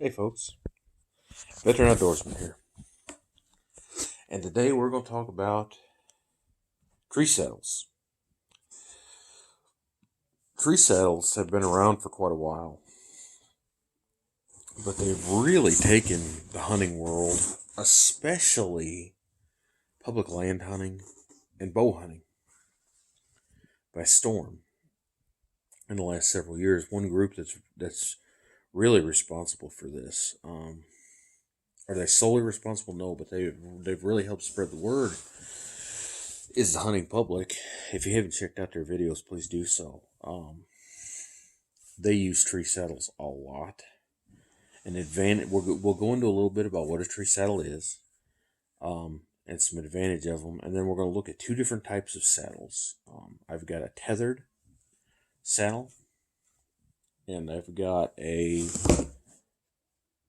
Hey folks, Veteran Outdoorsman here. And today we're going to talk about tree saddles. Tree saddles have been around for quite a while, but they've really taken the hunting world, especially public land hunting and bow hunting, by storm in the last several years. One group that's really responsible for this. Are they solely responsible? No, but they've really helped spread the word. Is the hunting public. If you haven't checked out their videos, please do so. They use tree saddles a lot. An advantage. We'll go into a little bit about what a tree saddle is, and some advantage of them, and then we're going to look at two different types of saddles. I've got a Tethrd saddle, and I've got a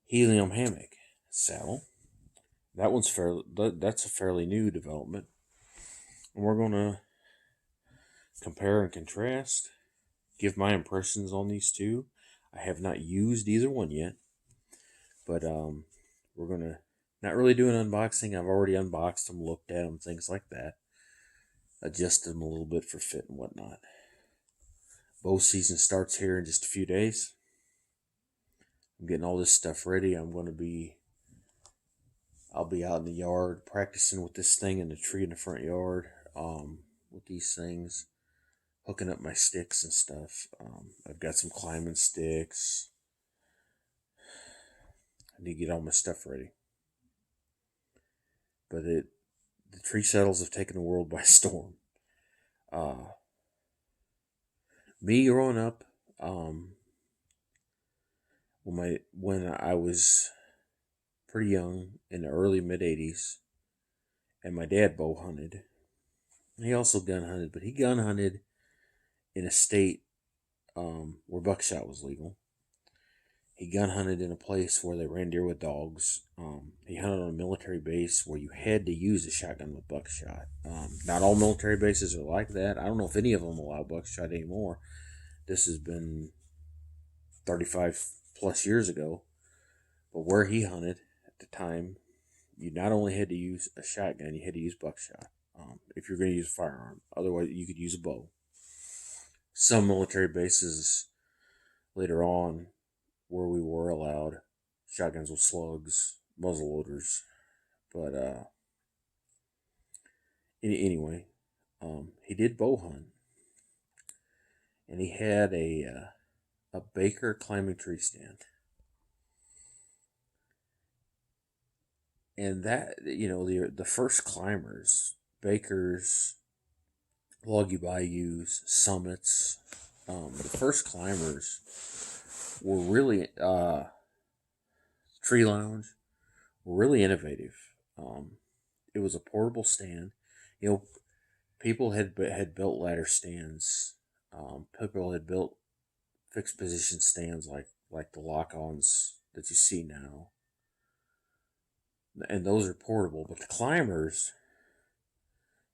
Helium Hammock saddle. That's a fairly new development. And we're going to compare and contrast, give my impressions on these two. I have not used either one yet, but we're going to not really do an unboxing. I've already unboxed them, looked at them, things like that. Adjusted them a little bit for fit and whatnot. Bow season starts here in just a few days. I'm getting all this stuff ready. I'll be out in the yard practicing with this thing in the tree in the front yard, with these things, hooking up my sticks and stuff. I've got some climbing sticks. I need to get all my stuff ready. But the tree saddles have taken the world by storm. Me growing up, when I was pretty young, in the early mid-'80s, and my dad bow hunted. He also gun hunted, but he gun hunted in a state where buckshot was legal. He gun hunted in a place where they ran deer with dogs. He hunted on a military base where you had to use a shotgun with buckshot. Not all military bases are like that. I don't know if any of them allow buckshot anymore. This has been 35 plus years ago. But where he hunted at the time, you not only had to use a shotgun, you had to use buckshot. If you're going to use a firearm. Otherwise, you could use a bow. Some military bases later on where we were allowed shotguns with slugs, muzzle loaders. But anyway, he did bow hunt. And he had a Baker climbing tree stand. And that, the first climbers, Bakers, Loggy Bayous, Summits, the first climbers were really, Tree Lounge, were really innovative. It was a portable stand. People had built ladder stands. People had built fixed position stands like the lock-ons that you see now. And those are portable, but the climbers,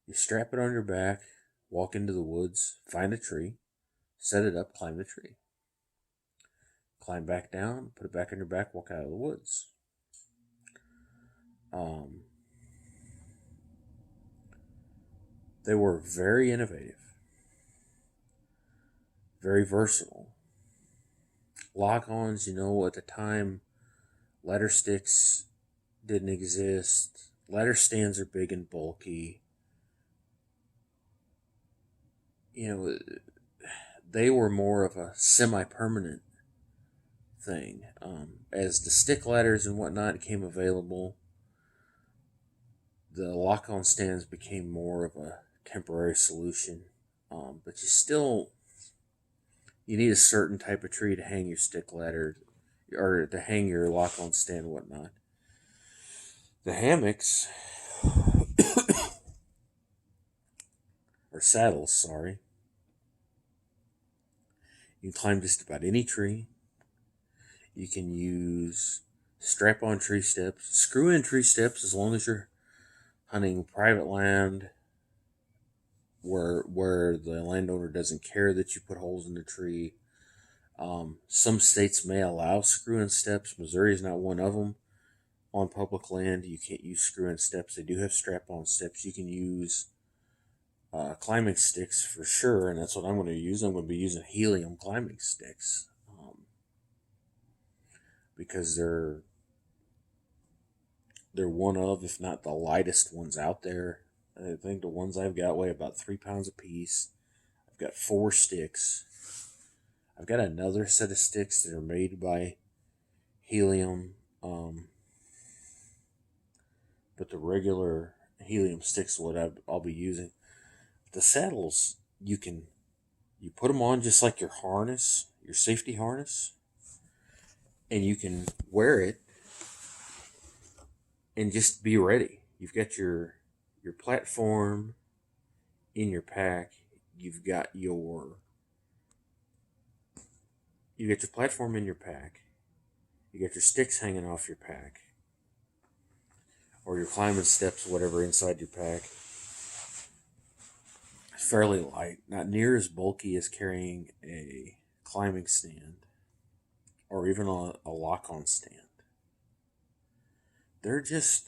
you strap it on your back, walk into the woods, find a tree, set it up, climb the tree. Climb back down, put it back on your back, walk out of the woods. They were very innovative, very versatile. Lock-ons, at the time, ladder sticks didn't exist. Ladder stands are big and bulky. They were more of a semi-permanent thing. As the stick ladders and whatnot became available, the lock-on stands became more of a temporary solution. But you need a certain type of tree to hang your stick ladder, or to hang your lock-on stand and whatnot. The hammocks, or saddles, sorry, you can climb just about any tree. You can use strap-on tree steps, screw-in tree steps, as long as you're hunting private land where the landowner doesn't care that you put holes in the tree. Some states may allow screw-in steps. Missouri is not one of them. On public land, you can't use screw-in steps. They do have strap-on steps. You can use climbing sticks for sure, and that's what I'm going to use. I'm going to be using helium climbing sticks because they're one of, if not the lightest ones out there. I think the ones I've got weigh about 3 pounds a piece. I've got 4 sticks. I've got another set of sticks that are made by Helium, but the regular Helium sticks are what I'll be using. The saddles, you put them on just like your harness, your safety harness, and you can wear it and just be ready. You've got your platform in your pack. You've got your platform in your pack. You got your sticks hanging off your pack, or your climbing steps, whatever, inside your pack. It's fairly light, not near as bulky as carrying a climbing stand or even a lock-on stand. There's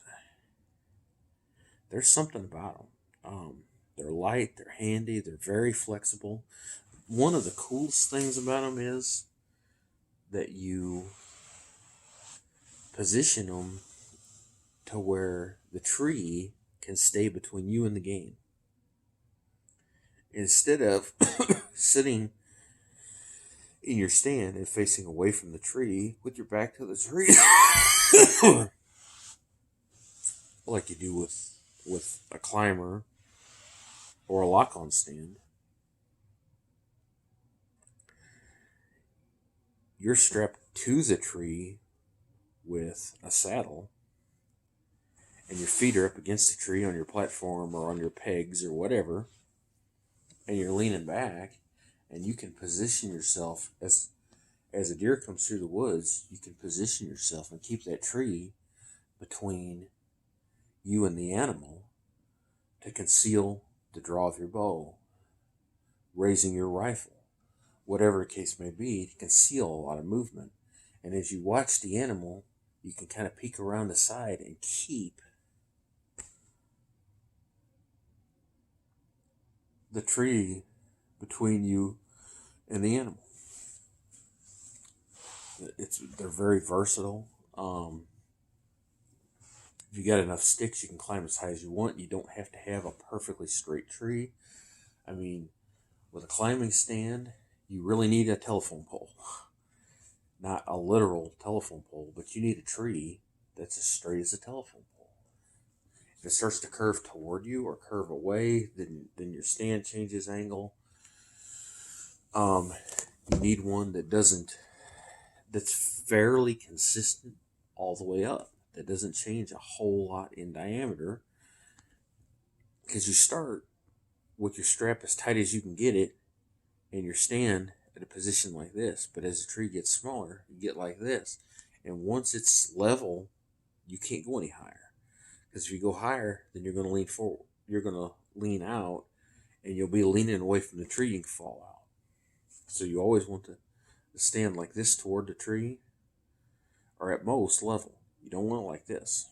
something about them. They're light, they're handy, they're very flexible. One of the coolest things about them is that you position them to where the tree can stay between you and the game. Instead of sitting in your stand and facing away from the tree with your back to the tree, like you do with a climber or a lock-on stand, you're strapped to the tree with a saddle, and your feet are up against the tree on your platform or on your pegs or whatever, and you're leaning back, and you can position yourself as a deer comes through the woods. You can position yourself and keep that tree between you and the animal to conceal the draw of your bow, raising your rifle, whatever the case may be, to conceal a lot of movement. And as you watch the animal, you can kind of peek around the side and keep the tree between you and the animal. They're very versatile. If you got enough sticks, you can climb as high as you want. You don't have to have a perfectly straight tree. I mean, with a climbing stand, you really need a telephone pole. Not a literal telephone pole, but you need a tree that's as straight as a telephone pole. If it starts to curve toward you or curve away, then your stand changes angle. You need one that's fairly consistent all the way up, that doesn't change a whole lot in diameter, because you start with your strap as tight as you can get it and your stand at a position like this. But as the tree gets smaller, you get like this. And once it's level, you can't go any higher. Because if you go higher, then you're going to lean forward. You're going to lean out, and you'll be leaning away from the tree. You can fall out. So you always want to stand like this toward the tree, or at most level. You don't want it like this.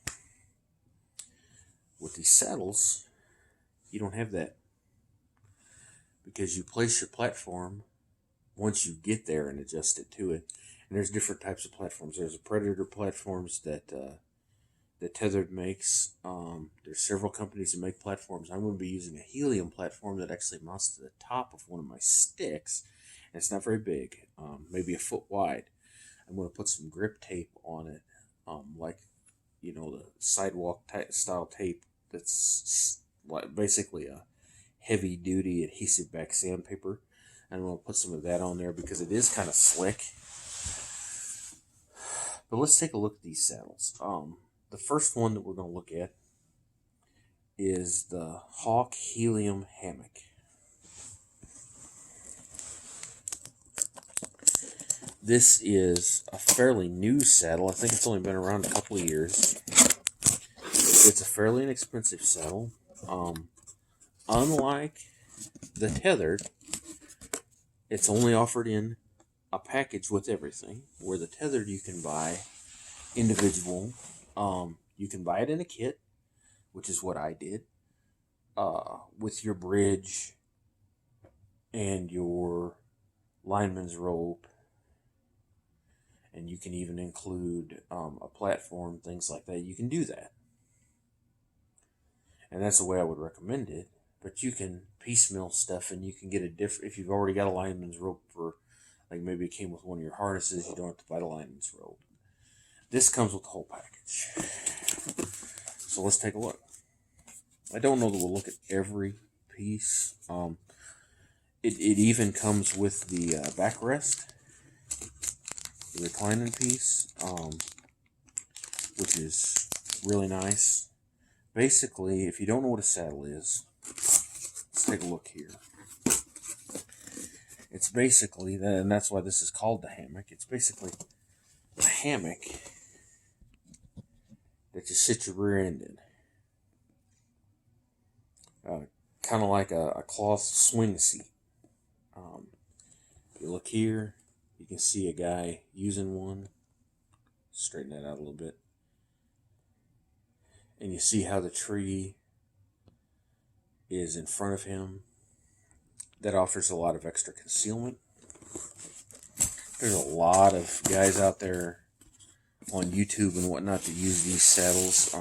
With these saddles, you don't have that, because you place your platform once you get there and adjust it to it. And there's different types of platforms. There's a Predator platforms that Tethrd makes. There's several companies that make platforms. I'm going to be using a Helium platform that actually mounts to the top of one of my sticks. And it's not very big, maybe a foot wide. I'm going to put some grip tape on it, like, the sidewalk style tape that's like basically a heavy duty adhesive back sandpaper. And I'm going to put some of that on there because it is kind of slick. But let's take a look at these saddles. The first one that we're going to look at is the Hawk Helium Hammock. This is a fairly new saddle. I think it's only been around a couple of years. It's a fairly inexpensive saddle. Unlike the Tethrd, it's only offered in a package with everything, where the Tethrd you can buy individual. You can buy it in a kit, which is what I did, with your bridge and your lineman's rope, and you can even include a platform, things like that. You can do that, and that's the way I would recommend it. But you can piecemeal stuff, and you can get a different. If you've already got a lineman's rope for, like maybe it came with one of your harnesses, you don't have to buy the lineman's rope. This comes with the whole package. So let's take a look. I don't know that we'll look at every piece. It even comes with the backrest, the reclining piece, which is really nice. Basically, if you don't know what a saddle is, let's take a look here. It's basically, and that's why this is called the hammock, it's basically a hammock that you sit your rear end in. Kind of like a cloth swing seat. If you look here, you can see a guy using one. Straighten that out a little bit. And you see how the tree is in front of him. That offers a lot of extra concealment. There's a lot of guys out there on YouTube and whatnot that use these saddles.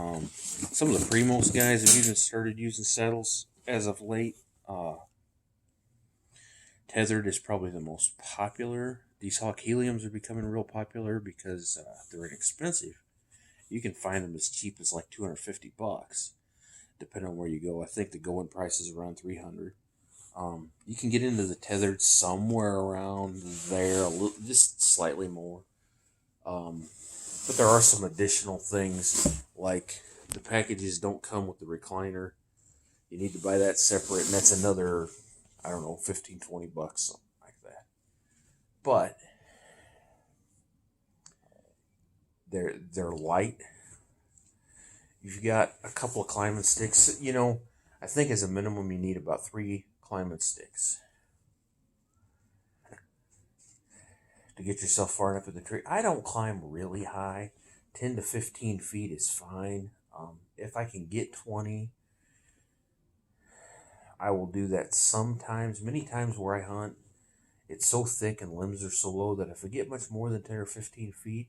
Some of the Primos guys have even started using saddles as of late. Tethrd is probably the most popular. These Hawk Heliums are becoming real popular because they're inexpensive. You can find them as cheap as like $250, depending on where you go. I think the going price is around $300. You can get into the Tethrd somewhere around there, a little, just slightly more. But there are some additional things, like the packages don't come with the recliner. You need to buy that separate, and that's another, I don't know, $15, $20, something like that. But they're light. You've got a couple of climbing sticks. You know, I think as a minimum you need about 3 climbing sticks to get yourself far enough in the tree. I don't climb really high. 10 to 15 feet is fine. If I can get 20, I will do that sometimes. Many times where I hunt, it's so thick and limbs are so low that if I get much more than 10 or 15 feet,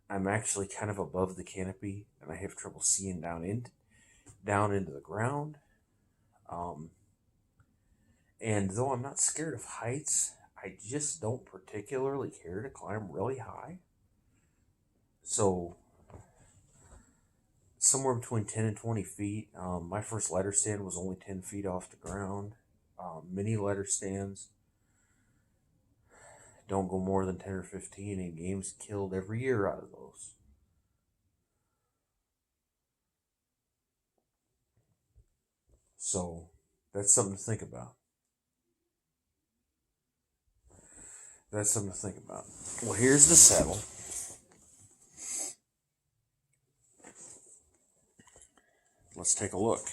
I'm actually kind of above the canopy and I have trouble seeing down into the ground. And though I'm not scared of heights, I just don't particularly care to climb really high. So somewhere between 10 and 20 feet. My first ladder stand was only 10 feet off the ground. Mini ladder stands don't go more than 10 or 15, and game's killed every year out of those. So that's something to think about. Well, here's the saddle. Let's take a look.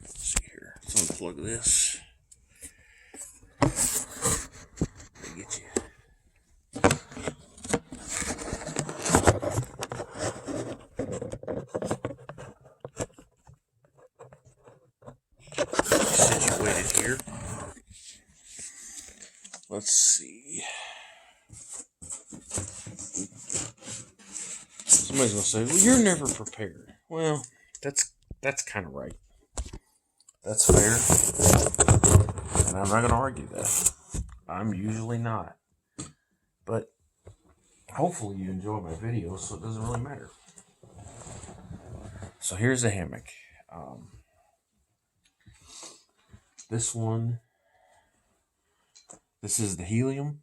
Let's see here. Let's unplug this. Let me get you. Situated here. Let's see. Somebody's gonna say, "Well, you're never prepared." Well, that's kind of right. That's fair, and I'm not gonna argue that. I'm usually not, but hopefully you enjoy my videos, so it doesn't really matter. So here's the hammock. This is the Helium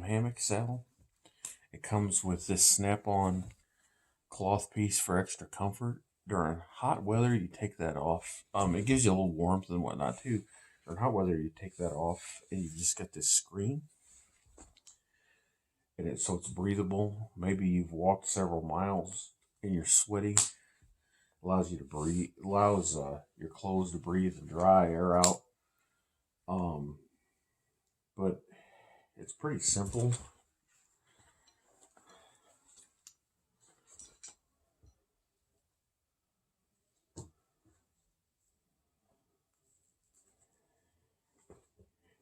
Hammock saddle. It comes with this snap-on cloth piece for extra comfort. During hot weather, you take that off. It gives you a little warmth and whatnot too. During hot weather, you take that off, and you just got this screen. And so it's breathable. Maybe you've walked several miles and you're sweaty. Allows you to breathe. Allows your clothes to breathe and dry air out. But it's pretty simple.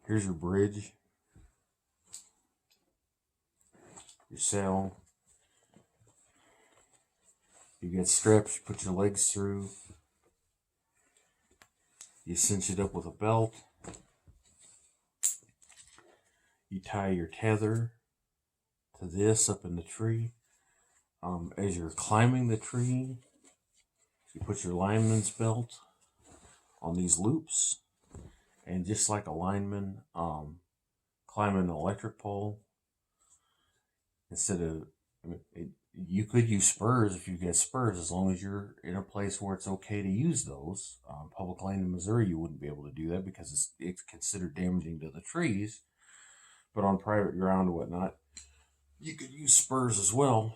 Here's your bridge, your sail. You get straps, you put your legs through. You cinch it up with a belt. You tie your tether to this up in the tree. As you're climbing the tree, you put your lineman's belt on these loops. And just like a lineman climbing an electric pole, instead of, you could use spurs if you get spurs, as long as you're in a place where it's okay to use those. Public land in Missouri, you wouldn't be able to do that because it's considered damaging to the trees. But on private ground and whatnot, you could use spurs as well.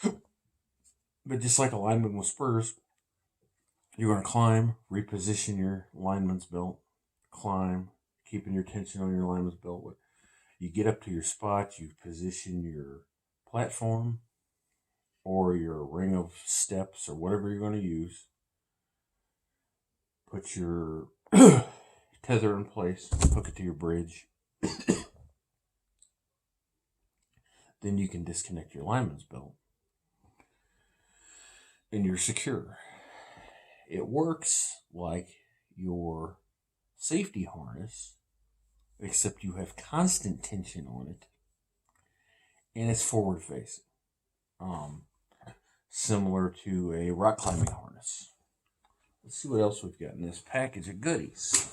But just like a lineman with spurs, you're going to climb, reposition your lineman's belt, climb, keeping your tension on your lineman's belt. You get up to your spot, you position your platform or your ring of steps or whatever you're going to use. Put your tether in place, hook it to your bridge. Then you can disconnect your lineman's belt. And you're secure. It works like your safety harness, except you have constant tension on it, and it's forward facing, similar to a rock climbing harness. Let's see what else we've got in this package of goodies.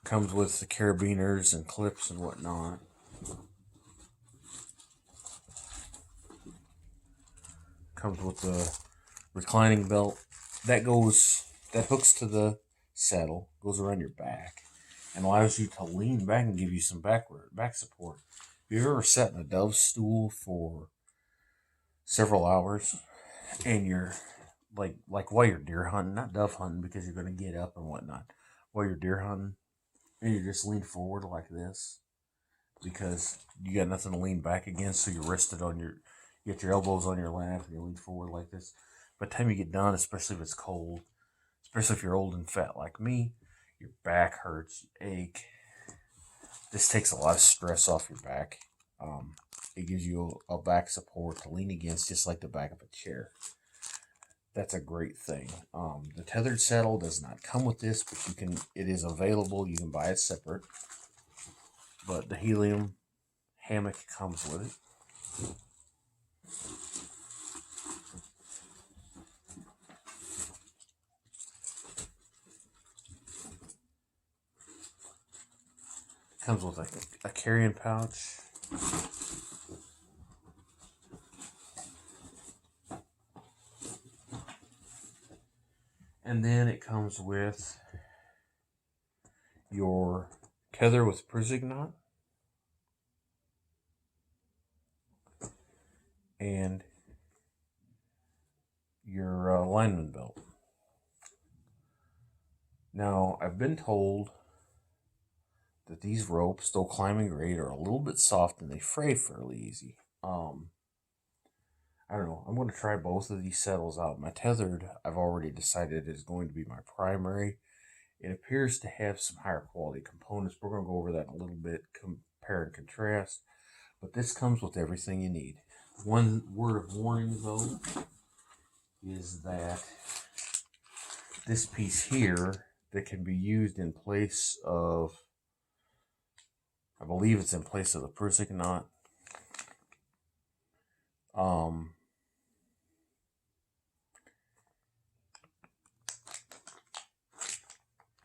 Comes with the carabiners and clips and whatnot. Comes with the reclining belt that hooks to the saddle, goes around your back, and allows you to lean back and give you some back support. Have you ever sat in a dove stool for several hours and you're like while you're deer hunting, not dove hunting because you're going to get up and whatnot, while you're deer hunting, and you just lean forward like this because you got nothing to lean back against, so you're rested on you get your elbows on your lap and you lean forward like this. By the time you get done, especially if it's cold, especially if you're old and fat like me, your back hurts, you ache. This takes a lot of stress off your back. It gives you a back support to lean against, just like the back of a chair. That's a great thing. The Tethrd saddle does not come with this, but it is available. You can buy it separate. But the Helium Hammock comes with it. Comes with a carrying pouch. And then it comes with your tether with Prusic knot. And your lineman belt. Now, I've been told that these ropes, though climbing grade, are a little bit soft and they fray fairly easy. I don't know. I'm going to try both of these saddles out. My Tethrd, I've already decided, is going to be my primary. It appears to have some higher quality components. We're going to go over that in a little bit, compare and contrast. But this comes with everything you need. One word of warning, though, is that this piece here that can be used in place of, I believe it's in place of the Prusic knot.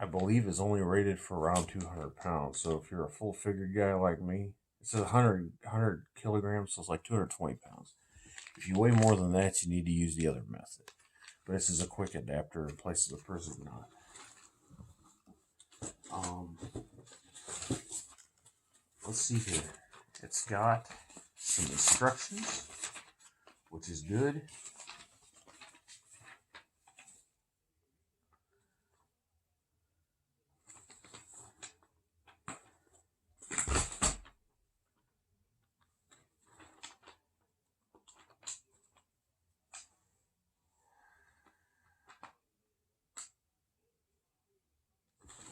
I believe is only rated for around 200 pounds. So if you're a full figured guy like me, it says 100 kilograms, so it's like 220 pounds. If you weigh more than that, you need to use the other method. But this is a quick adapter in place of the Prusic knot. Let's see here. It's got some instructions, which is good.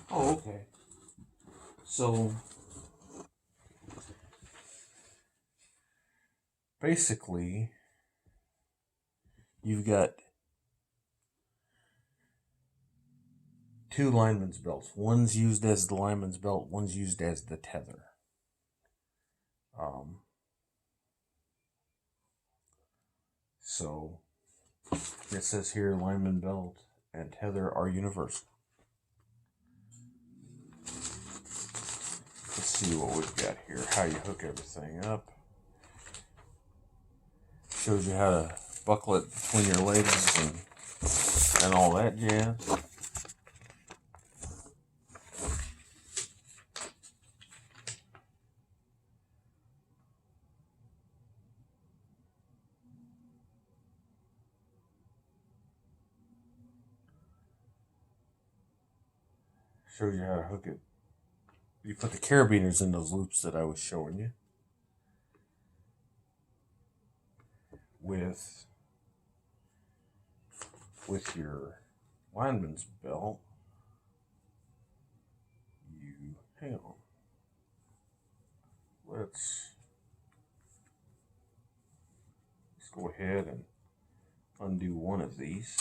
Oh, okay. So basically, you've got two lineman's belts. One's used as the lineman's belt, one's used as the tether. Um, so it says here lineman belt and tether are universal. Let's see what we've got here. How you hook everything up. Shows you how to buckle it between your legs and all that jazz. Shows you how to hook it. You put the carabiners in those loops that I was showing you. With your lineman's belt, you hang on. Let's go ahead and undo one of these,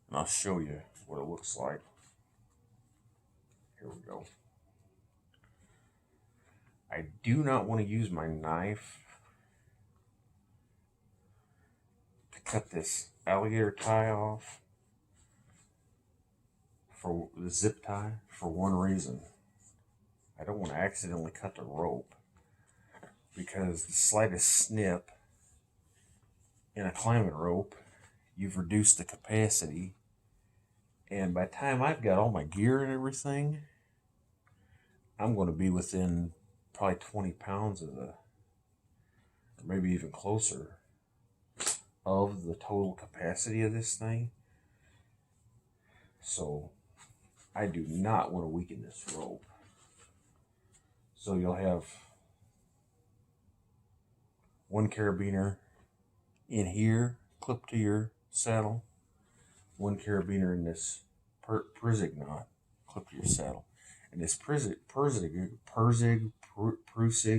and I'll show you what it looks like. Here we go. I do not want to use my knife to cut this alligator tie off for the zip tie for one reason. I don't want to accidentally cut the rope, because the slightest snip in a climbing rope, you've reduced the capacity, and by the time I've got all my gear and everything, I'm going to be within probably 20 pounds of or maybe even closer, of the total capacity of this thing. So I do not want to weaken this rope. So you'll have one carabiner in here clipped to your saddle, one carabiner in this Prusik knot clipped to your saddle, and this Prusik,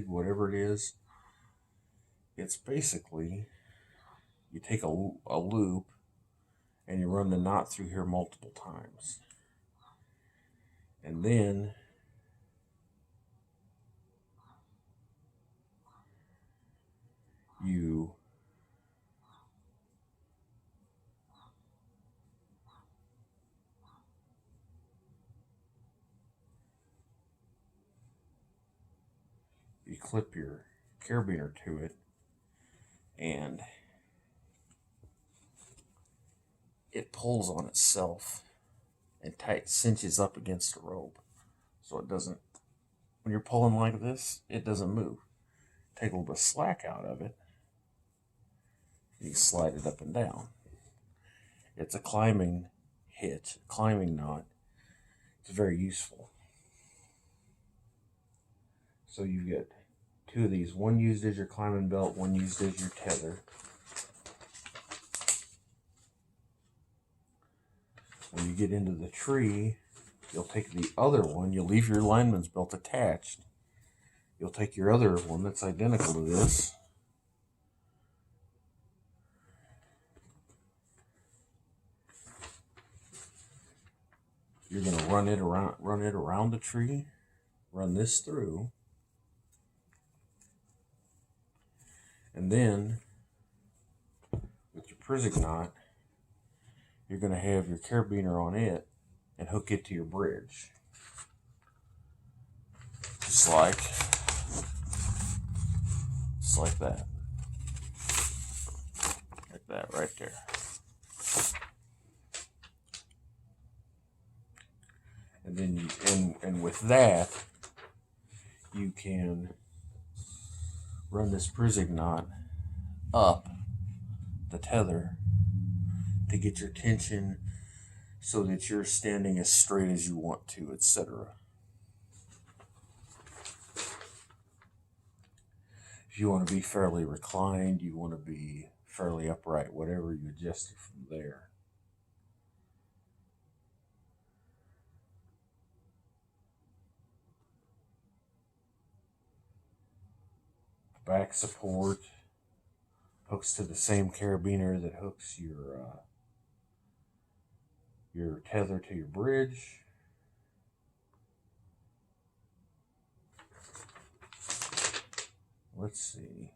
whatever it is, it's basically, you take a loop and you run the knot through here multiple times, and then you clip your carabiner to it, and it pulls on itself and cinches up against the rope, so it doesn't, when you're pulling like this, it doesn't move. Take a little bit of slack out of it, you slide it up and down. It's a climbing hitch, climbing knot. It's very useful. So you get two of these, one used as your climbing belt, one used as your tether. When you get into the tree, you'll take the other one, you'll leave your lineman's belt attached. You'll take your other one that's identical to this, you're going to run it around the tree, run this through, and then with your Prusik knot, you're going to have your carabiner on it and hook it to your bridge, just like that right there. And then and with that, you can run this Prusik knot up the tether to get your tension so that you're standing as straight as you want to, etc. If you want to be fairly reclined, you want to be fairly upright, whatever, you adjust it from there. back support hooks to the same carabiner that hooks your tether to your bridge. Let's see.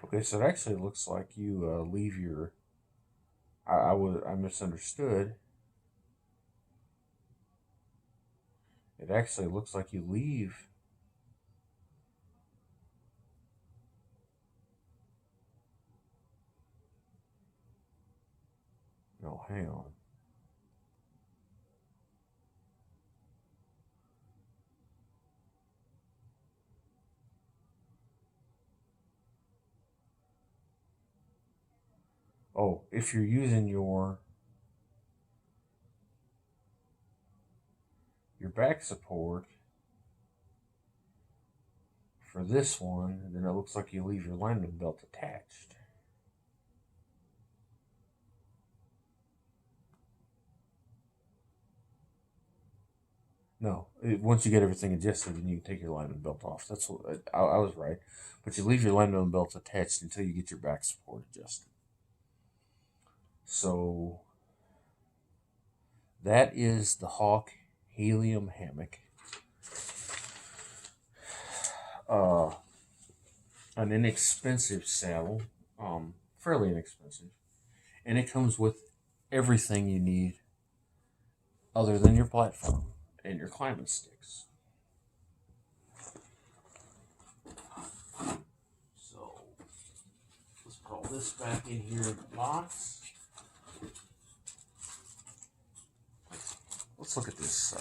Okay, so it actually looks like you leave your. I misunderstood. It actually looks like you leave. No, hang on. Oh, if you're using your back support for this one, then it looks like you leave your lineman belt attached. No, once you get everything adjusted, then you can take your lineman belt off. That's what I was right, but you leave your lineman belt attached until you get your back support adjusted. So that is the Hawk Helium Hammock. An inexpensive saddle, fairly inexpensive, and it comes with everything you need other than your platform and your climbing sticks. So let's put all this back in here in the box. Let's look at this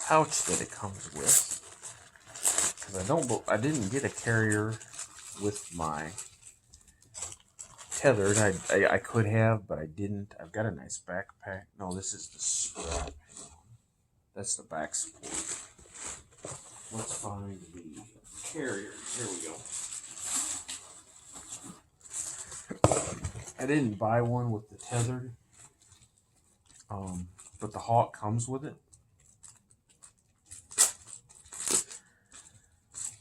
pouch that it comes with. Because I didn't get a carrier with my Tethrd. I could have, but I didn't. I've got a nice backpack. No, this is the strap. That's the back support. Let's find the carrier. Here we go. I didn't buy one with the Tethrd, but the Hawk comes with it.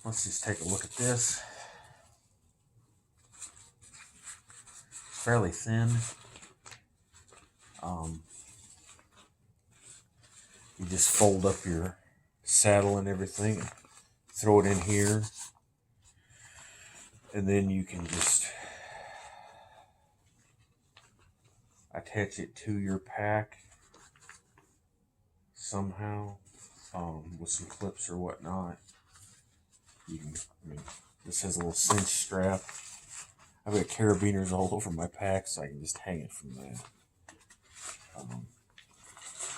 Let's just take a look at this. It's fairly thin. You just fold up your saddle and everything and throw it in here. And then you can just attach it to your pack somehow, with some clips or whatnot. You can, this has a little cinch strap. I've got carabiners all over my pack, so I can just hang it from that.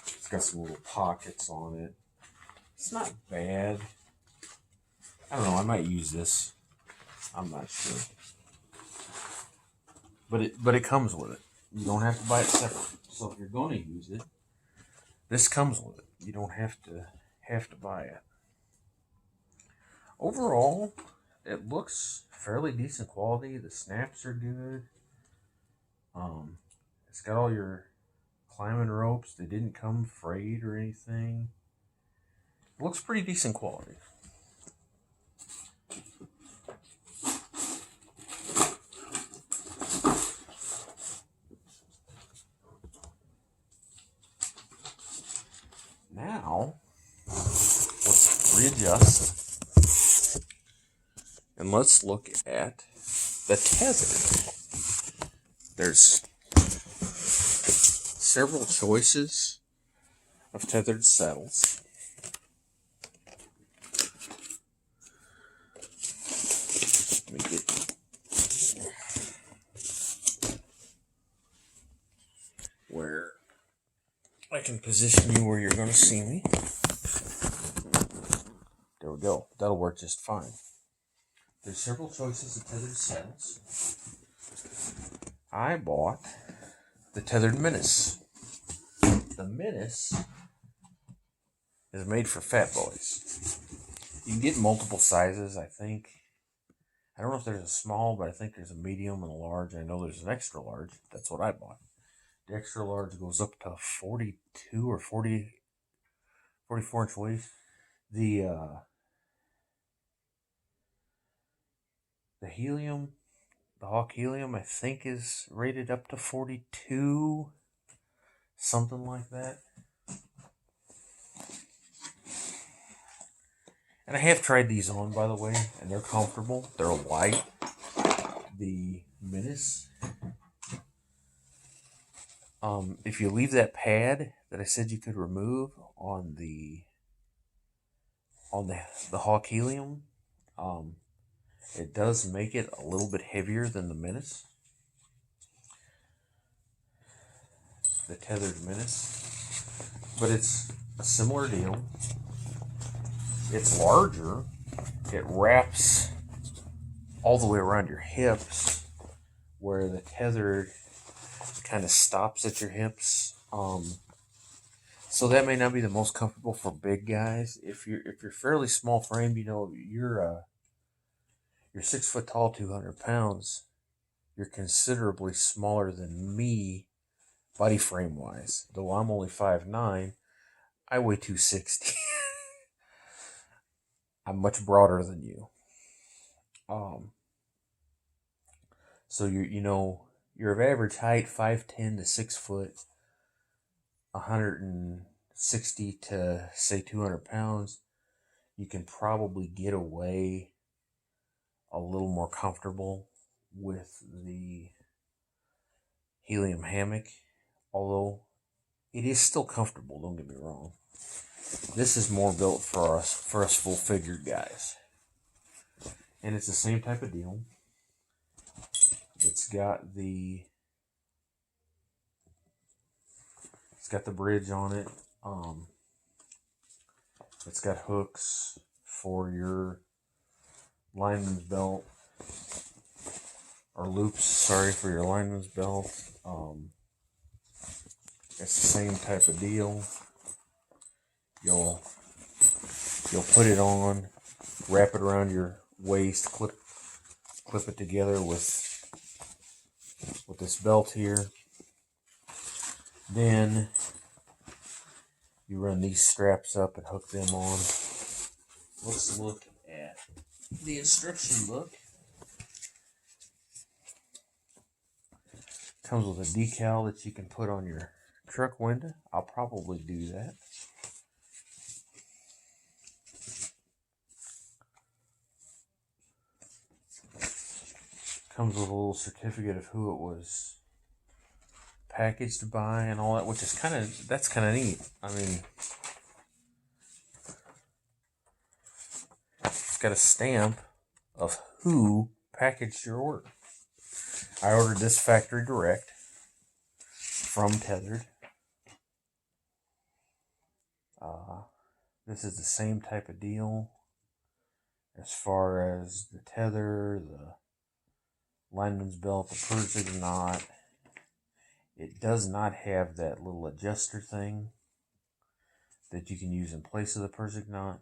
It's got some little pockets on it. It's not bad. I don't know, I might use this. I'm not sure. But it comes with it. You don't have to buy it separate. So if you're going to use it, this comes with it. You don't have to buy it. Overall, it looks fairly decent quality. The snaps are good. It's got all your climbing ropes. They didn't come frayed or anything. It looks pretty decent quality. Now, let's readjust. And let's look at the Tethrd. There's several choices of Tethrd saddles. Let me get where I can position you where you're going to see me. There we go. That'll work just fine. There's several choices of tethered saddles. I bought the Tethrd Menace. The Menace is made for fat boys. You can get multiple sizes, I think. I don't know if there's a small, but I think there's a medium and a large. I know there's an extra large. That's what I bought. The extra large goes up to 42 or 44-inch waist. The Helium, the Hawk Helium, I think is rated up to 42, something like that. And I have tried these on, by the way, and they're comfortable. They're light. The Menace. If you leave that pad that I said you could remove on the Hawk Helium, it does make it a little bit heavier than the Menace. The Tethrd Menace. But it's a similar deal. It's larger. It wraps all the way around your hips, where the Tethrd kind of stops at your hips. So that may not be the most comfortable for big guys. If you're fairly small framed, you're 6 foot tall, 200 pounds. You're considerably smaller than me, body frame wise. Though I'm only 5'9", I weigh 260. I'm much broader than you. So you're of average height, 5'10" to 6 foot, 160 to say 200 pounds. You can probably get away a little more comfortable with the Helium Hammock, although it is still comfortable, don't get me wrong. This is more built for us full-figured guys. And it's the same type of deal. It's got the bridge on it. It's got hooks for your lineman's belt, or loops, for your lineman's belt. It's the same type of deal. You'll put it on, wrap it around your waist, clip it together with this belt here. Then you run these straps up and hook them on. Let's look at the instruction book. Comes with a decal that you can put on your truck window. I'll probably do that. Comes with a little certificate of who it was packaged by and all that, which is kind of neat. I mean, it's got a stamp of who packaged your order. I ordered this factory direct from Tethrd. This is the same type of deal as far as the tether, the lineman's belt, the Persian knot. It does not have that little adjuster thing that you can use in place of the Persian knot.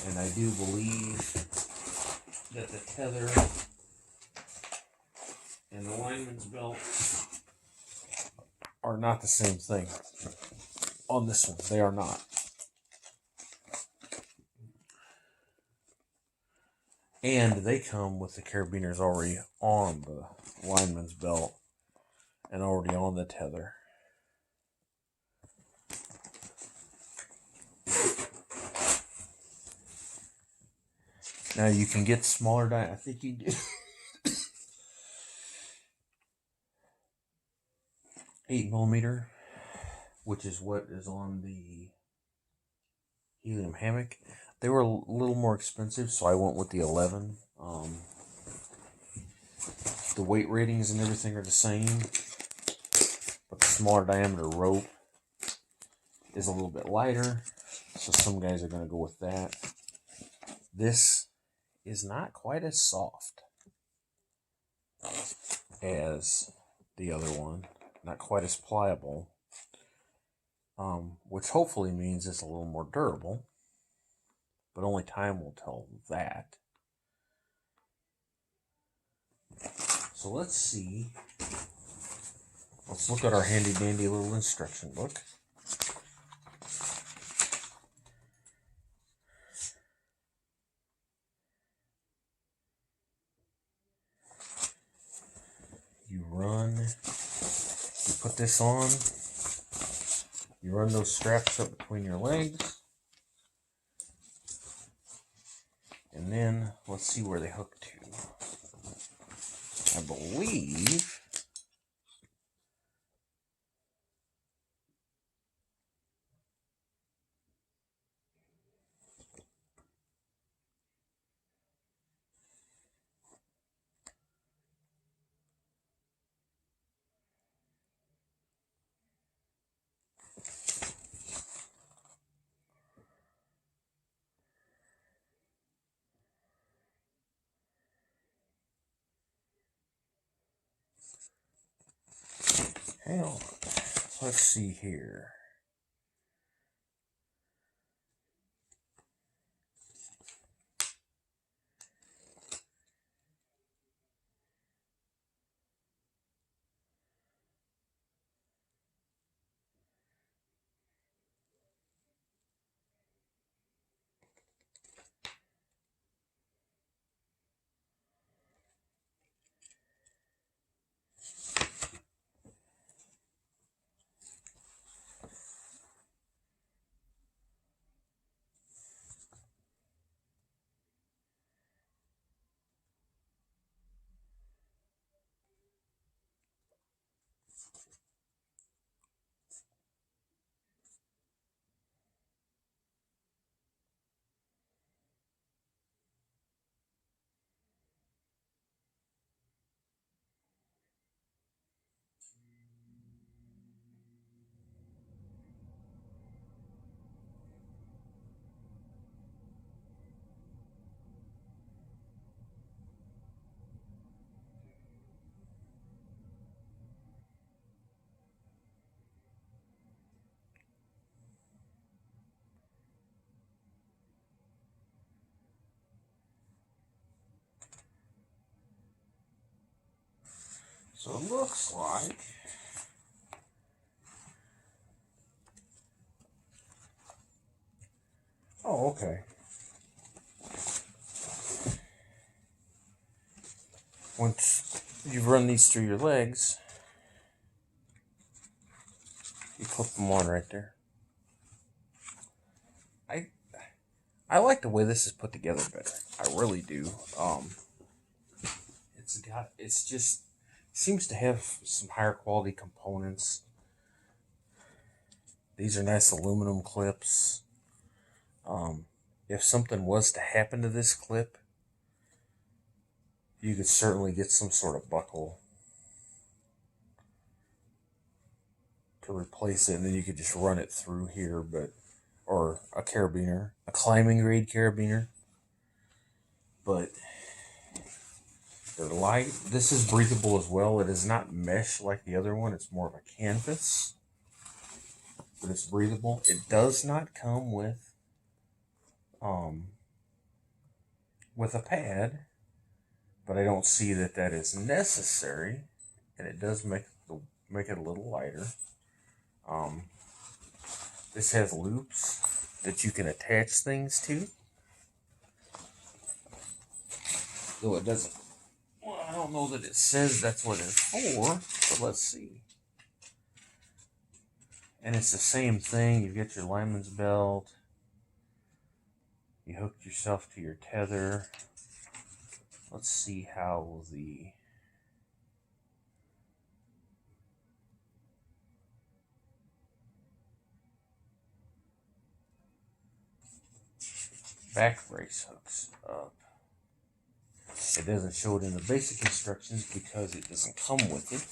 And I do believe that the tether and the lineman's belt are not the same thing. On this one, they are not. And they come with the carabiners already on the lineman's belt and already on the tether. Now you can get smaller I think you do 8mm, which is what is on the Helium Hammock. They were a little more expensive, so I went with the 11. The weight ratings and everything are the same, but the smaller diameter rope is a little bit lighter. So some guys are going to go with that. This is not quite as soft as the other one. Not quite as pliable. Which hopefully means it's a little more durable. But only time will tell that. So let's see. Let's look at our handy dandy little instruction book. You put this on, you run those straps up between your legs, and then let's see where they hook to. I believe hang on. Let's see here. So it looks like oh, okay. Once you run these through your legs, you clip them on right there. I like the way this is put together better. I really do. It's just seems to have some higher quality components. These are nice aluminum clips. If something was to happen to this clip, you could certainly get some sort of buckle to replace it, and then you could just run it through here, or a carabiner, a climbing grade carabiner. But they're light. This is breathable as well. It is not mesh like the other one. It's more of a canvas, but it's breathable. It does not come with a pad, but I don't see that is necessary, and it does make it a little lighter. This has loops that you can attach things to, though it doesn't. Well, I don't know that it says that's what it's for, but let's see. And it's the same thing. You get your lineman's belt. You hooked yourself to your tether. Let's see how the back brace hooks up. It doesn't show it in the basic instructions because it doesn't come with it.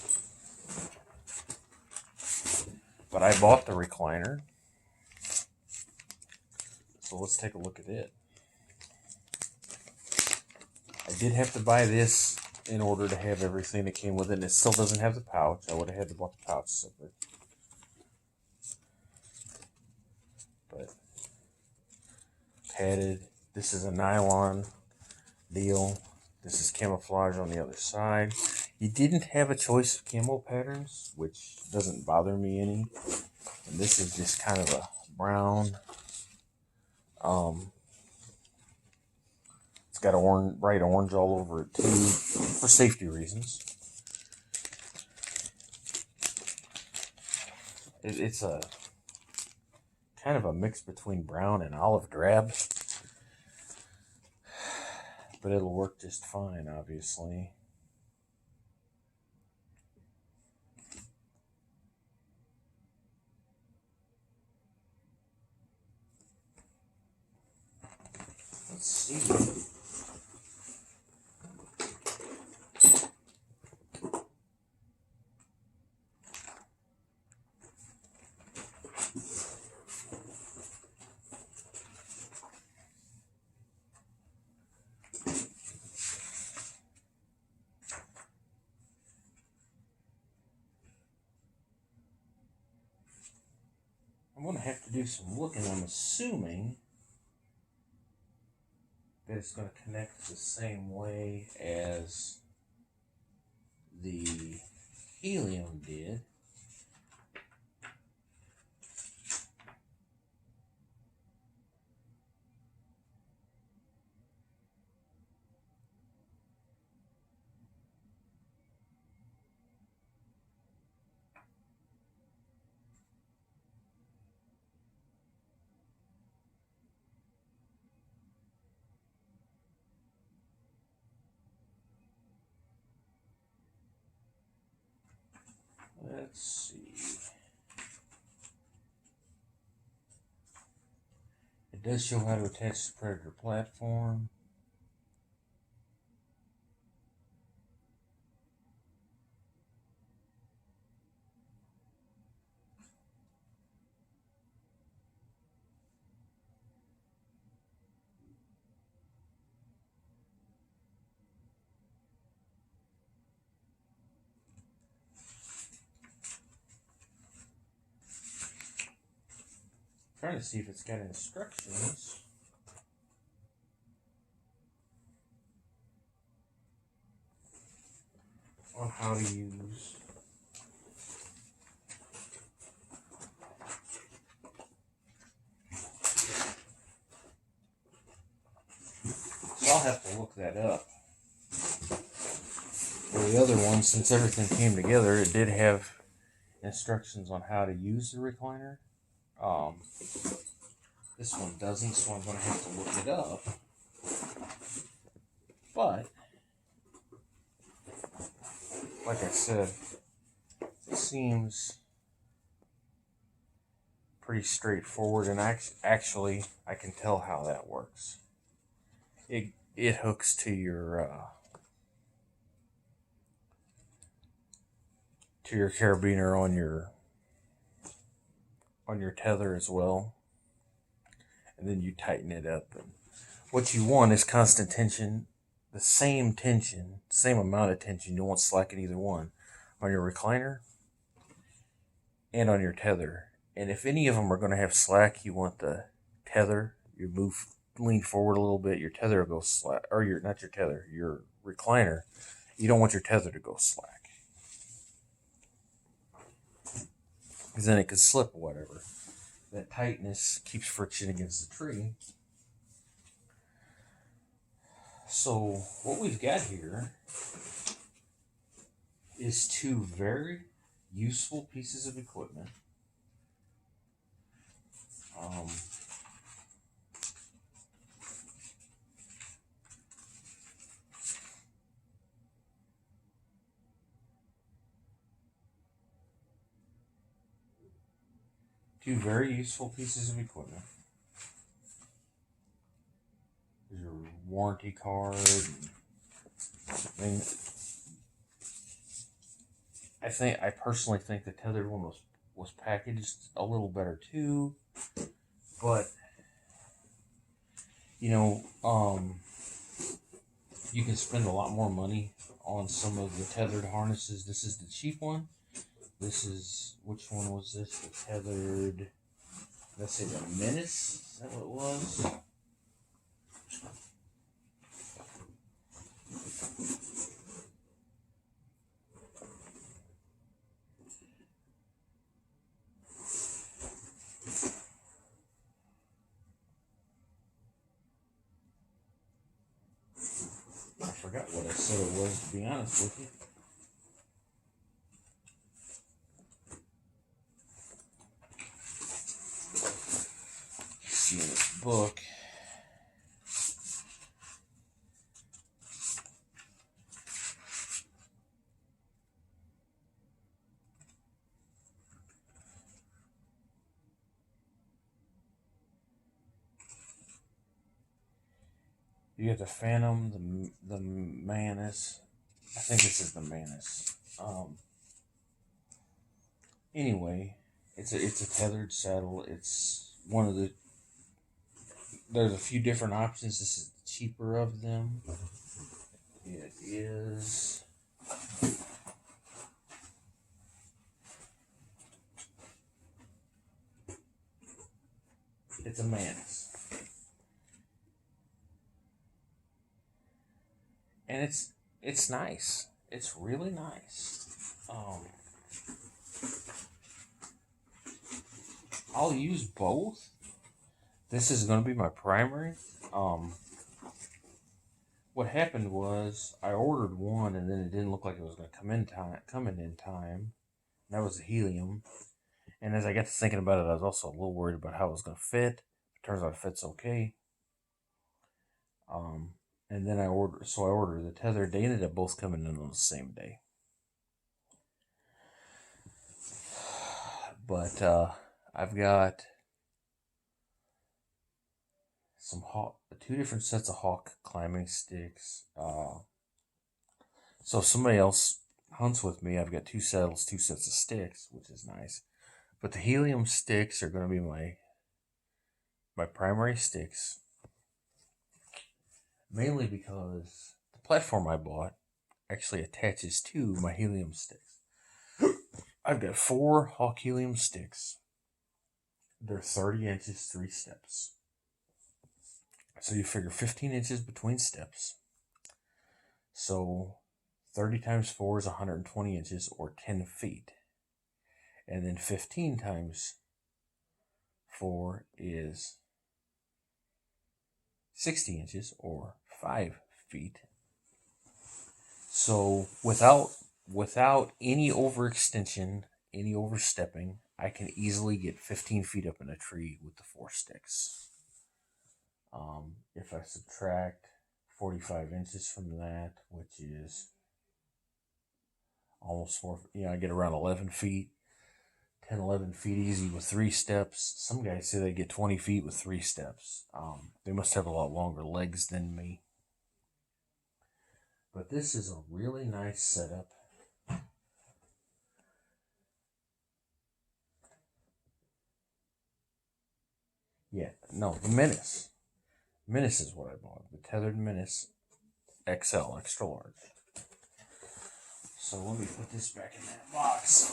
But I bought the recliner. So let's take a look at it. I did have to buy this in order to have everything that came with it. And it still doesn't have the pouch. I would have had to bought the pouch separate. But padded. This is a nylon deal. This is camouflage on the other side. You didn't have a choice of camo patterns, which doesn't bother me any. And this is just kind of a brown. It's got bright orange all over it too, for safety reasons. It's a kind of a mix between brown and olive drab, but it'll work just fine, obviously. Let's see. I'm going to have to do some looking. I'm assuming that it's going to connect the same way as the Helium did. Let's see. It does show how to attach the Predator platform. Trying to see if it's got instructions. On how to use so I'll have to look that up. For the other one, since everything came together, it did have instructions on how to use the recliner. This one doesn't, so I'm going to have to look it up. But, like I said, it seems pretty straightforward, and actually, I can tell how that works. It hooks to your carabiner on your tether as well, and then you tighten it up. And what you want is constant tension, the same amount of tension. You won't slack at either one, on your recliner and on your tether. And if any of them are going to have slack, you want the tether. You lean forward a little bit, your tether will go slack, or your recliner. You don't want your tether to go slack, because then it could slip or whatever. That tightness keeps friction against the tree. So what we've got here is two very useful pieces of equipment. Two very useful pieces of equipment. There's your warranty card. I personally think the Tethrd one was packaged a little better too, but You know, you can spend a lot more money on some of the tethered harnesses. This is the cheap one. This is, which one was this? The Tethrd, let's say the Menace. Is that what it was? I forgot what I said it was, to be honest with you. See in this book. You get the Phantom, the Menace. I think this is the Menace. Anyway, it's a tethered saddle. It's one of the. There's a few different options. This is the cheaper of them. It is. It's a Menace. And it's nice. It's really nice. I'll use both. This is going to be my primary. What happened was I ordered one, and then it didn't look like it was going to come in time. That was the Helium. And as I got to thinking about it, I was also a little worried about how it was going to fit. It turns out it fits okay. And then I ordered the Tethrd. They ended up both coming in on the same day. But I've got two different sets of hawk climbing sticks. So if somebody else hunts with me, I've got two saddles, two sets of sticks, which is nice. But the Helium sticks are going to be my primary sticks. Mainly because the platform I bought actually attaches to my Helium sticks. I've got 4 Hawk Helium sticks. They're 30 inches, 3 steps. So you figure 15 inches between steps. So 30 times 4 is 120 inches, or 10 feet. And then 15 times 4 is 60 inches, or 5 feet. So without any overextension, any overstepping, I can easily get 15 feet up in a tree with the 4 sticks. If I subtract 45 inches from that, which is almost 4, I get around 11 feet. 10, 11 feet easy with 3 steps. Some guys say they get 20 feet with 3 steps. They must have a lot longer legs than me. But this is a really nice setup. Yeah, no, the Menace. Menace is what I bought. The Tethrd Menace XL, extra large. So let me put this back in that box.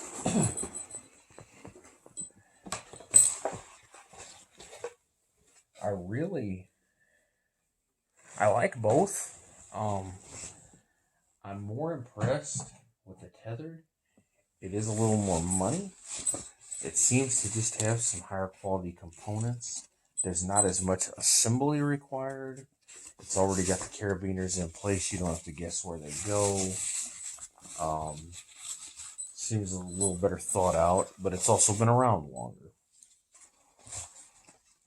I like both. I'm more impressed with the Tethrd. It is a little more money. It seems to just have some higher quality components. There's not as much assembly required. It's already got the carabiners in place. You don't have to guess where they go. Seems a little better thought out, but it's also been around longer.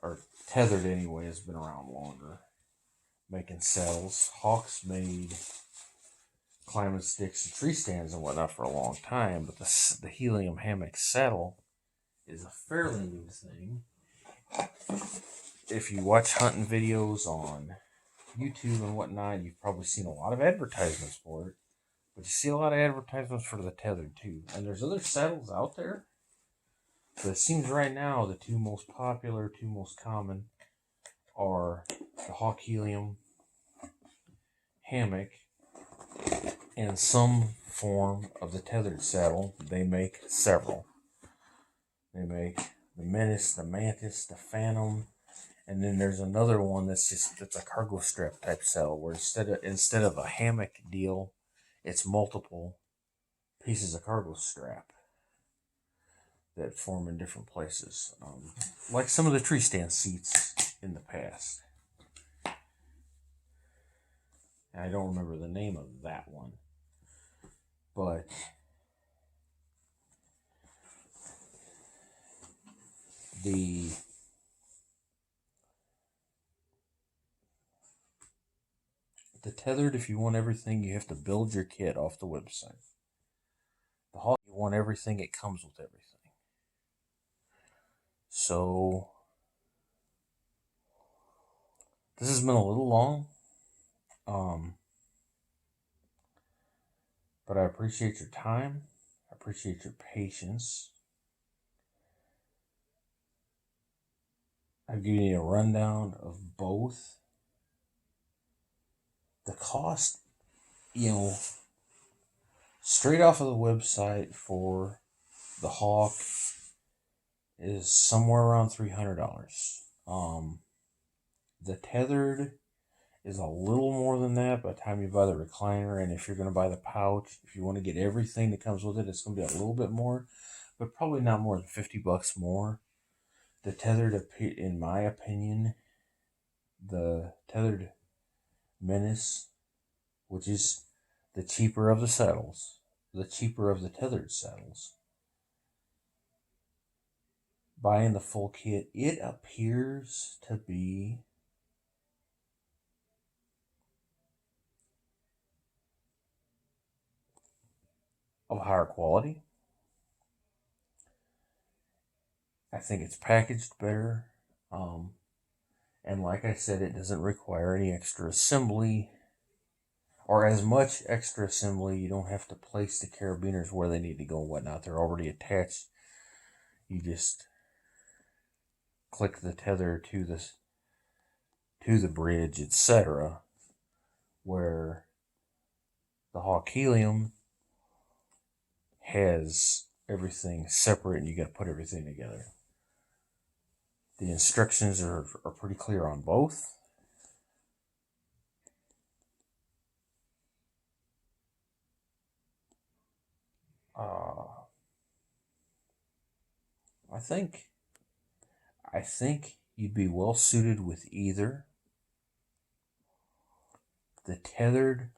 Or Tethrd anyway has been around longer. Making saddles. Hawks made climbing sticks and tree stands and whatnot for a long time, but the Helium Hammock saddle is a fairly new thing. If you watch hunting videos on YouTube and whatnot, you've probably seen a lot of advertisements for it, but you see a lot of advertisements for the Tethrd too. And there's other saddles out there, but it seems right now the two most popular, two most common are the Hawk Helium Hammock and some form of the Tethrd saddle. They make several. They make the Menace, the Mantis, the Phantom, and then there's another one that's a cargo strap type saddle where instead of a hammock deal, it's multiple pieces of cargo strap that form in different places, like some of the tree stand seats in the past. And I don't remember the name of that one, but the Tethrd, if you want everything, you have to build your kit off the website. The Hawk, you want everything, it comes with everything. So this has been a little long, but I appreciate your time. I appreciate your patience. I've given you a rundown of both. The cost, straight off of the website for the Hawk is somewhere around $300. The Tethrd is a little more than that by the time you buy the recliner, and if you're going to buy the pouch, if you want to get everything that comes with it, it's going to be a little bit more, but probably not more than $50 more. The Tethrd, in my opinion, the Tethrd Menace, which is the cheaper of the saddles, the cheaper of the Tethrd saddles, buying the full kit, it appears to be of higher quality. I think it's packaged better. And like I said, it doesn't require any extra assembly or as much extra assembly. You don't have to place the carabiners where they need to go and whatnot. They're already attached. You just click the tether to the bridge, etc. Where the Hawk Helium has everything separate and you got to put everything together. The instructions are pretty clear on both. I think you'd be well suited with either. The Tethrd,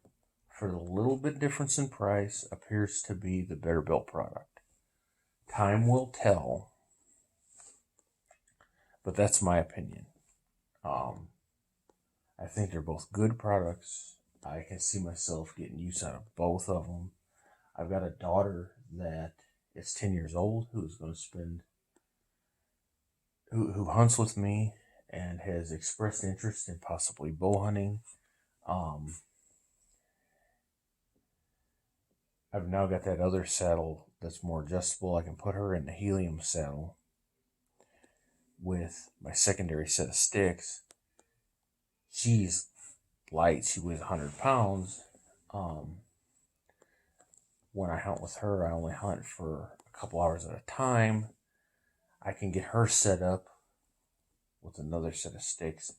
for the little bit difference in price, appears to be the better built product. Time will tell, but that's my opinion. I think they're both good products. I can see myself getting use out of both of them. I've got a daughter that is 10 years old who's going to spend, who hunts with me and has expressed interest in possibly bow hunting. I've now got that other saddle that's more adjustable. I can put her in the Helium saddle with my secondary set of sticks. She's light. She weighs 100 pounds. When I hunt with her, I only hunt for a couple hours at a time. I can get her set up with another set of sticks.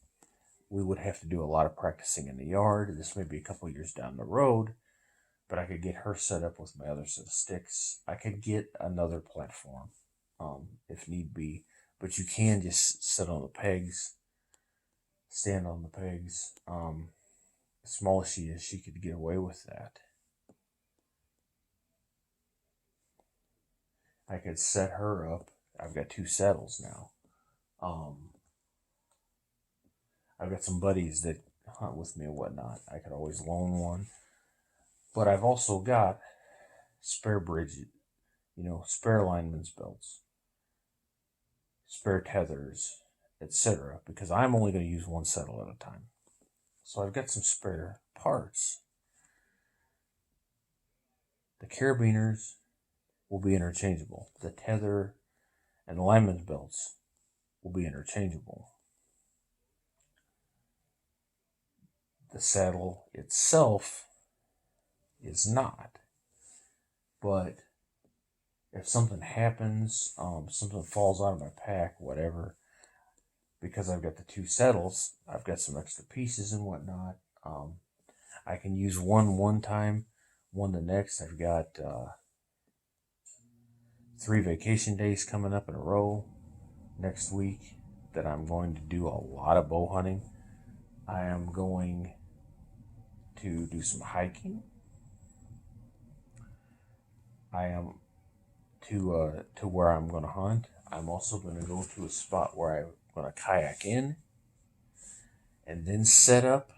We would have to do a lot of practicing in the yard. This may be a couple years down the road, but I could get her set up with my other set of sticks. I could get another platform if need be, but you can just sit on the pegs, stand on the pegs. As small as she is, she could get away with that. I could set her up. I've got two saddles now. I've got some buddies that hunt with me and whatnot. I could always loan one. But I've also got spare bridge, spare lineman's belts, spare tethers, etc. Because I'm only going to use one saddle at a time. So I've got some spare parts. The carabiners will be interchangeable. The tether and the lineman's belts will be interchangeable. The saddle itself is not. But if something happens, something falls out of my pack, whatever, because I've got the two saddles, I've got some extra pieces and whatnot. I can use one time, one the next. I've got 3 vacation days coming up in a row next week that I'm going to do a lot of bow hunting. I am going to do some hiking. I am to where I'm going to hunt. I'm also going to go to a spot where I'm going to kayak in and then set up.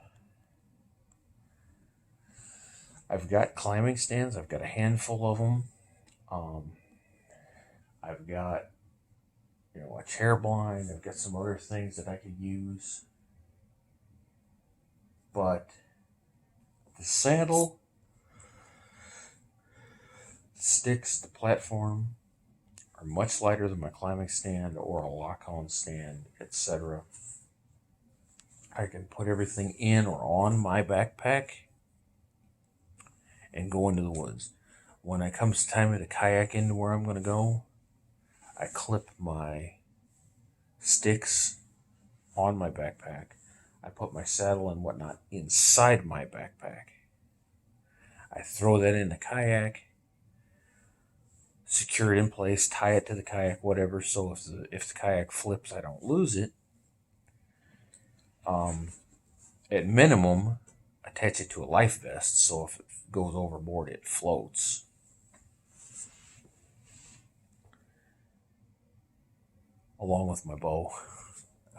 I've got climbing stands. I've got a handful of them. I've got, a chair blind. I've got some other things that I could use. But the saddle, sticks, the platform are much lighter than my climbing stand or a lock-on stand, etc. I can put everything in or on my backpack and go into the woods. When it comes time to kayak into where I'm going to go, I clip my sticks on my backpack. I put my saddle and whatnot inside my backpack. I throw that in the kayak, secure it in place, tie it to the kayak, whatever, so if the kayak flips, I don't lose it. At minimum, attach it to a life vest, so if it goes overboard, it floats. Along with my bow.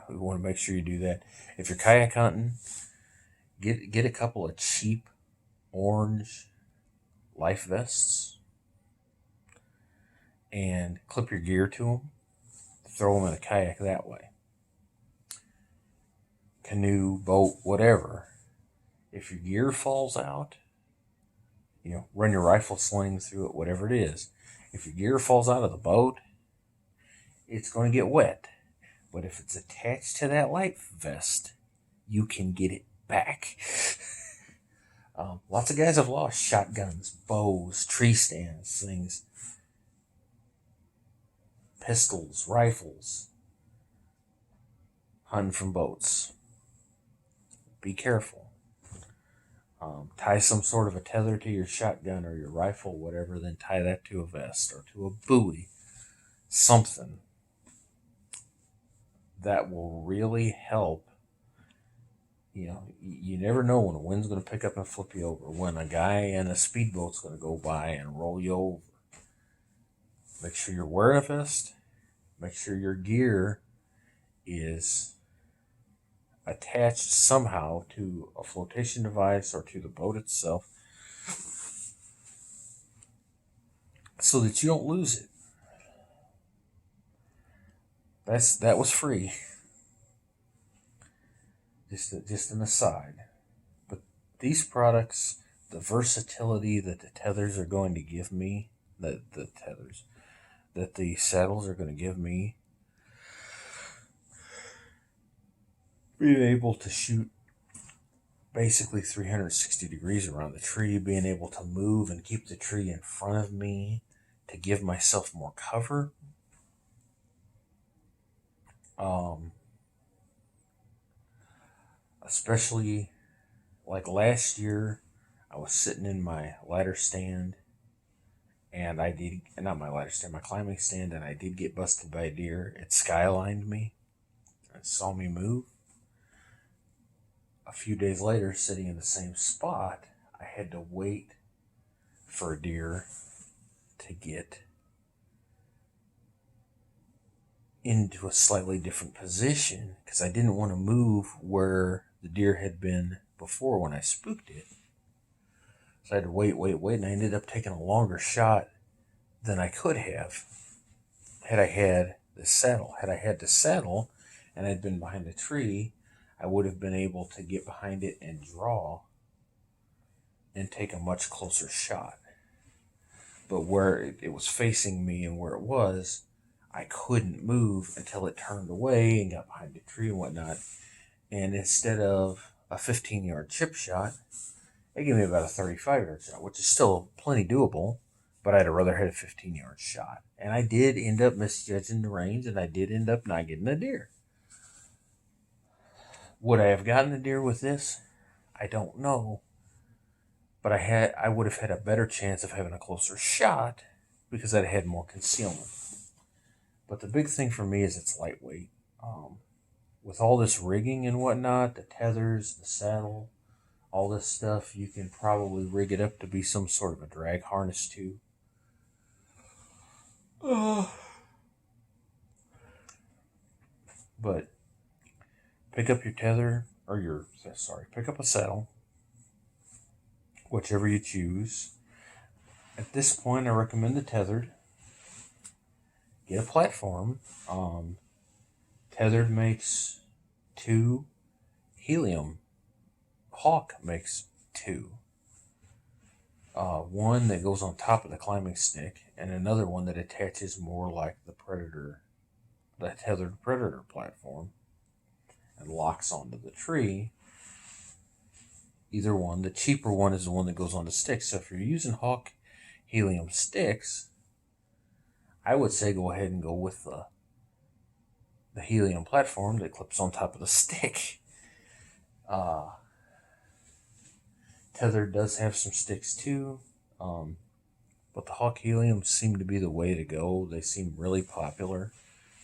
We want to make sure you do that. If you're kayak hunting, get a couple of cheap orange life vests and clip your gear to them. Throw them in a kayak that way. Canoe, boat, whatever. If your gear falls out, run your rifle sling through it, whatever it is. If your gear falls out of the boat, it's going to get wet. But if it's attached to that life vest, you can get it back. Lots of guys have lost shotguns, bows, tree stands, things, pistols, rifles, hunting from boats. Be careful. Tie some sort of a tether to your shotgun or your rifle, whatever, then tie that to a vest or to a buoy. Something that will really help. You never know when the wind's going to pick up and flip you over, when a guy in a speedboat's going to go by and roll you over. Make sure you're wearing a vest. Make sure your gear is attached somehow to a flotation device or to the boat itself so that you don't lose it. That was free. Just an aside. But these products, the versatility that the tethers are going to give me, that the saddles are going to give me, being able to shoot basically 360 degrees around the tree, being able to move and keep the tree in front of me to give myself more cover. Especially like last year, I was sitting in my ladder stand and my climbing stand, and I did get busted by a deer. It skylined me and saw me move. A few days later, sitting in the same spot, I had to wait for a deer to get into a slightly different position because I didn't want to move where the deer had been before when I spooked it. So I had to wait, and I ended up taking a longer shot than I could have had I had the saddle. Had I had the saddle and I'd been behind a tree, I would have been able to get behind it and draw and take a much closer shot. But where it was facing me and where it was, I couldn't move until it turned away and got behind the tree and whatnot. And instead of a 15-yard chip shot. They gave me about a 35-yard shot, which is still plenty doable, but I'd have rather had a 15-yard shot. And I did end up misjudging the range, and I did end up not getting a deer. Would I have gotten a deer with this? I don't know. But I would have had a better chance of having a closer shot because I'd had more concealment. But the big thing for me is it's lightweight. With all this rigging and whatnot, the tethers, the saddle, all this stuff, you can probably rig it up to be some sort of a drag harness too. But pick up your tether, or pick up a saddle, whichever you choose. At this point, I recommend the Tethrd. Get a platform. Tethrd makes 2. Helium Hawk makes 2. One that goes on top of the climbing stick, and another one that attaches more like the Tethrd Predator platform, and locks onto the tree. Either one. The cheaper one is the one that goes on the stick. So if you're using Hawk Helium sticks, I would say go ahead and go with the Helium platform that clips on top of the stick. Tethrd does have some sticks too, but the Hawk Helium seem to be the way to go. They seem really popular.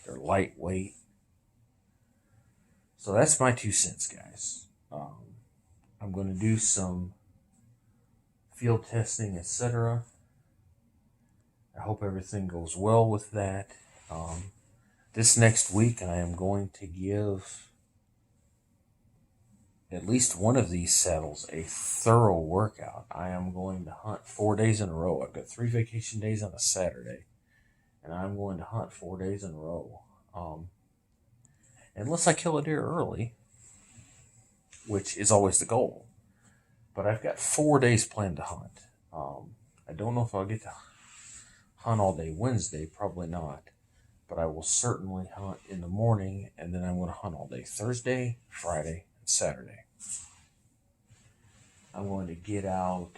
They're lightweight. So that's my 2 cents, guys. I'm going to do some field testing, etc. I hope everything goes well with that. This next week, I am going to give at least one of these saddles a thorough workout. I am going to hunt 4 days in a row. I've got 3 vacation days on a Saturday, and I'm going to hunt 4 days in a row. Unless I kill a deer early, which is always the goal. But I've got 4 days planned to hunt. I don't know if I'll get to hunt all day Wednesday, probably not. But I will certainly hunt in the morning, and then I'm going to hunt all day Thursday, Friday, and Saturday. I'm going to get out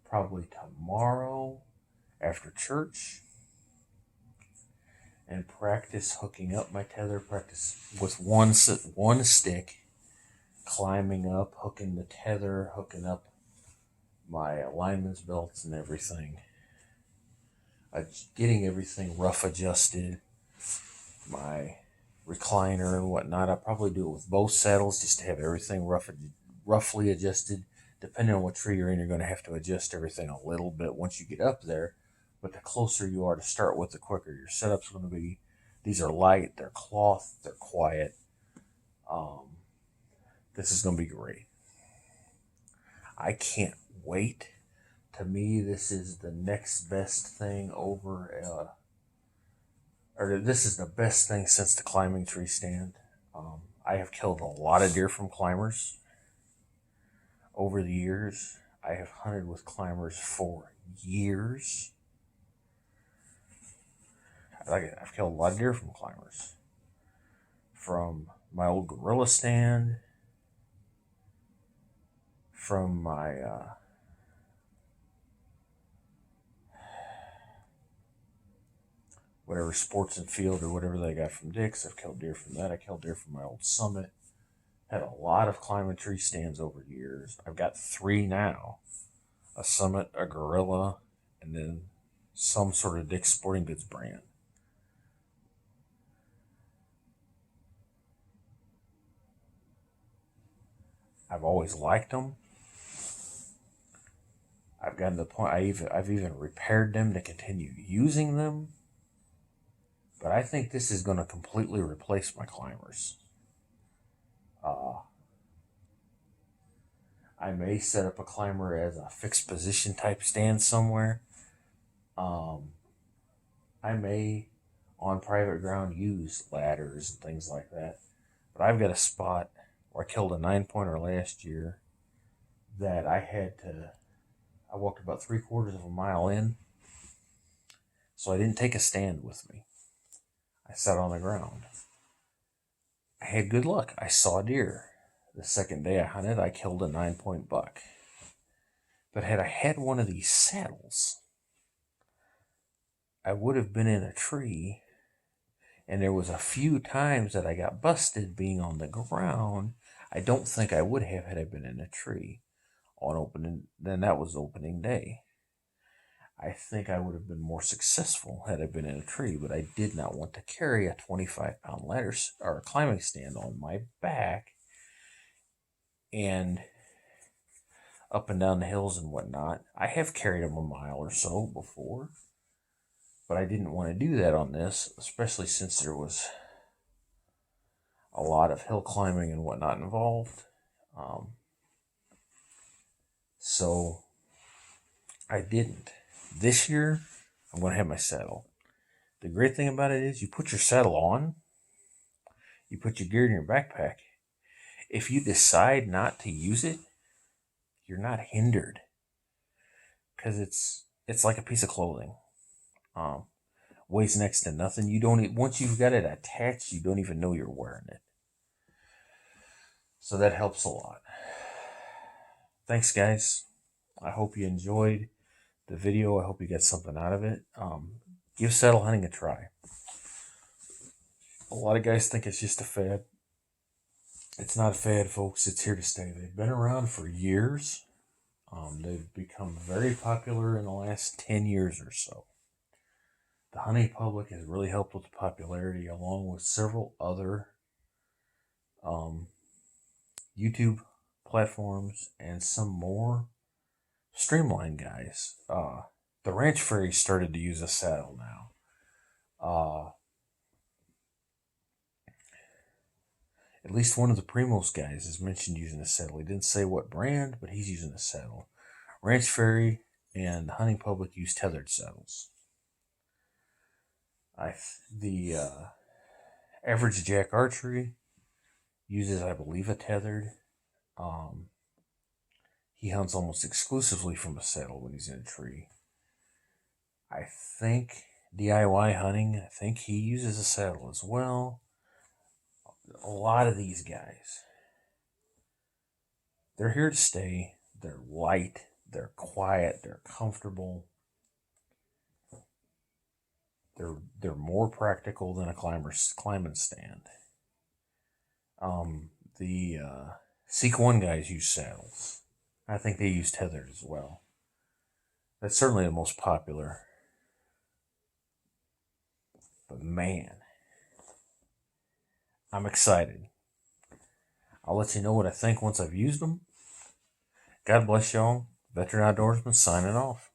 probably tomorrow after church and practice hooking up my tether, practice with one stick, climbing up, hooking the tether, hooking up my lineman's belts and everything, getting everything rough adjusted, my recliner and whatnot. I'll probably do it with both saddles just to have everything roughly adjusted. Depending on what tree you're in, you're going to have to adjust everything a little bit once you get up there. But the closer you are to start with, the quicker your setup's going to be. These are light, they're cloth, they're quiet. This is going to be great. I can't wait. To me, this is the next best thing this is the best thing since the climbing tree stand. I have killed a lot of deer from climbers over the years. I have hunted with climbers for years. I've killed a lot of deer from climbers. From my old gorilla stand, from my whatever sports and field or whatever they got from Dick's. I've killed deer from that. I killed deer from my old Summit. Had a lot of climbing tree stands over the years. I've got 3 now. A Summit, a Gorilla, and then some sort of Dick's Sporting Goods brand. I've always liked them. I've gotten to the point I've even repaired them to continue using them. But I think this is going to completely replace my climbers. I may set up a climber as a fixed position type stand somewhere. I may, on private ground, use ladders and things like that. But I've got a spot where I killed a 9-pointer last year that I walked about 3/4 of a mile in. So I didn't take a stand with me. I sat on the ground. I had good luck. I saw a deer. The second day I hunted, I killed a 9-point buck. But had I had one of these saddles, I would have been in a tree, and there was a few times that I got busted being on the ground. I don't think I would have had I been in a tree on opening. Then that was opening day. I think I would have been more successful had I been in a tree, but I did not want to carry a 25-pound ladder or a climbing stand on my back and up and down the hills and whatnot. I have carried them a mile or so before, but I didn't want to do that on this, especially since there was a lot of hill climbing and whatnot involved. So I didn't. This year, I'm going to have my saddle. The great thing about it is you put your saddle on, you put your gear in your backpack. If you decide not to use it, you're not hindered, because it's like a piece of clothing. Weighs next to nothing. You don't, once you've got it attached, you don't even know you're wearing it. So that helps a lot. Thanks, guys. I hope you enjoyed the video. I hope you got something out of it. Give saddle hunting a try. A lot of guys think it's just a fad. It's not a fad, folks. It's here to stay. They've been around for years. They've become very popular in the last 10 years or so. The hunting public has really helped with the popularity, along with several other YouTube platforms and some more streamlined guys. The Ranch Fairy started to use a saddle now. At least one of the Primos guys has mentioned using a saddle. He didn't say what brand, but he's using a saddle. Ranch Fairy and the hunting public use Tethrd saddles. The average Jack Archery uses, I believe, a Tethrd. He hunts almost exclusively from a saddle when he's in a tree. I think DIY hunting, I think he uses a saddle as well. A lot of these guys, they're here to stay. They're light, they're quiet, they're comfortable. They're more practical than a climbing stand. The Seek One guys use saddles. I think they use Tethrd as well. That's certainly the most popular. But man, I'm excited. I'll let you know what I think once I've used them. God bless y'all. Veteran Outdoorsman signing off.